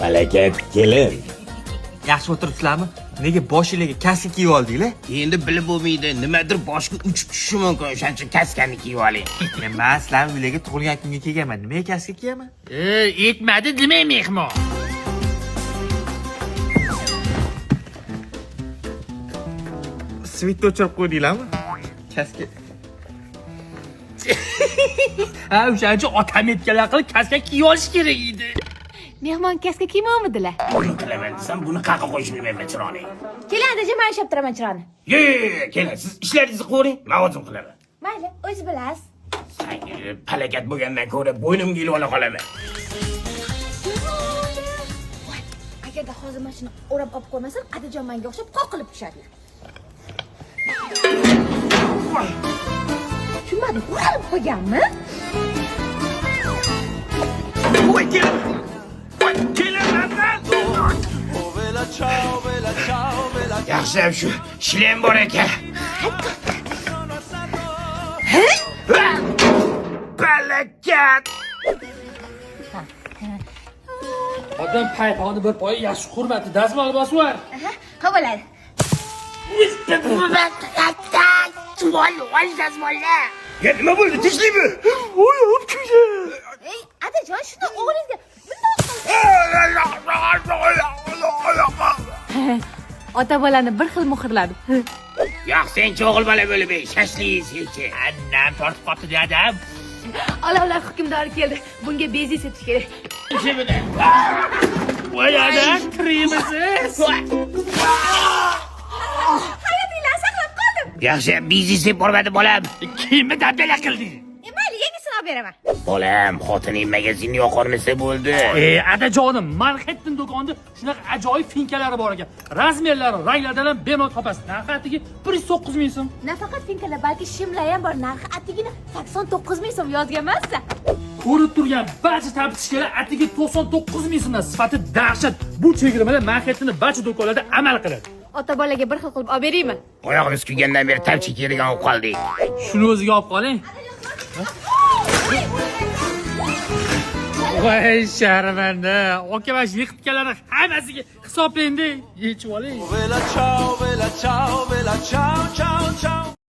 Harakat kelin. Yaxshi o'tiribsizlarmi? Nega boshingizga kaska kiyib oldinglar? Endi bilib bo'lmaydi, nimadir boshga uchib tushishi mumkin, o'shaning uchun kaskani kiyib oling. Men sizlarning uylarga tug'ilgan kunga kelganman. Nimaga kaska kiyaman? Yetmadi demay mehmon. Svitni o'chirib qo'ydinglarmi? Kaska. Ha, o'shaning uchun otam aytganlar qilib kaska kiyib olish kerak edi. Mehmon kaska kiymovmidilar? Buni qilaman desam, buni qaqa qo'yishni bilmayman chiroqni. Keling, adajon, men ushlab turaman chiroqni. Ye, keling, siz ishlaringizni qilavering, men o'zim qilaman. Mayli, o'zingiz bilasiz. Palakat bo'lgandan ko'ra bo'ynimga ilib ola qolaman. Voy, agarda hozir mashina o'rab olib qo'ymasam, adajon menga o'xshab qoqilib tushadi. Tushunmadim, qoqilib qo'yganmi? Voy, keling. Voy, keling landan. Yaxshi, shu shlem bor ekan. Palakat. Odam payponi bir poyi yaxshi hurmatli dazmol bosib var. Ha bo'ladi. Ya nima bo'ldi? Tinchlikmi? O'yib kuydi. Ey, adajon, shuni o'g'lingizga ota bolani bir xil muhrladim. Yo'q, sen o'g'il bola bo'lib shashligingiz Annam tortib qopti dadam. Olovlar hukmdori keldi. Bunga benzin setish kerak. Shimida. Voy ana, kirimiz. Hayotingizni saqlab qoldim. Yaxshi, biznes deb bormadi bolam. Kimni dabdala qildi? Mayli, yangisini olib beraman. Bolam, xotining magazinni yoqormasa bo'ldi. Adajonim, Manhattan do'konida shunaqa ajoyib finkalari bor ekan. Razmerlari, ranglaridan ham bemalol topasiz. Narxi atigi 109 ming so'm. Nafaqat finkalar, balki shimlar ham bor. Narxi atigini 89 ming so'm yozganman-siz. Ko'rib turgan barcha tabichlar atigi 99 ming so'mdan sifati dahshat. Bu chegirmalar Manhattanning barcha do'konlarida amal qiladi. Ota bolaga bir xil qilib olib beraymi? Oyog'imiz kuygandan beri tabchi kiyadigan bo'lib qoldik. Shuni o'ziga olib qoling. Voy sharmanda, aka mana shu yiqitganlarni hammasiga hisoblaydi. Yechib oling. Vela ciao, ciao, ciao.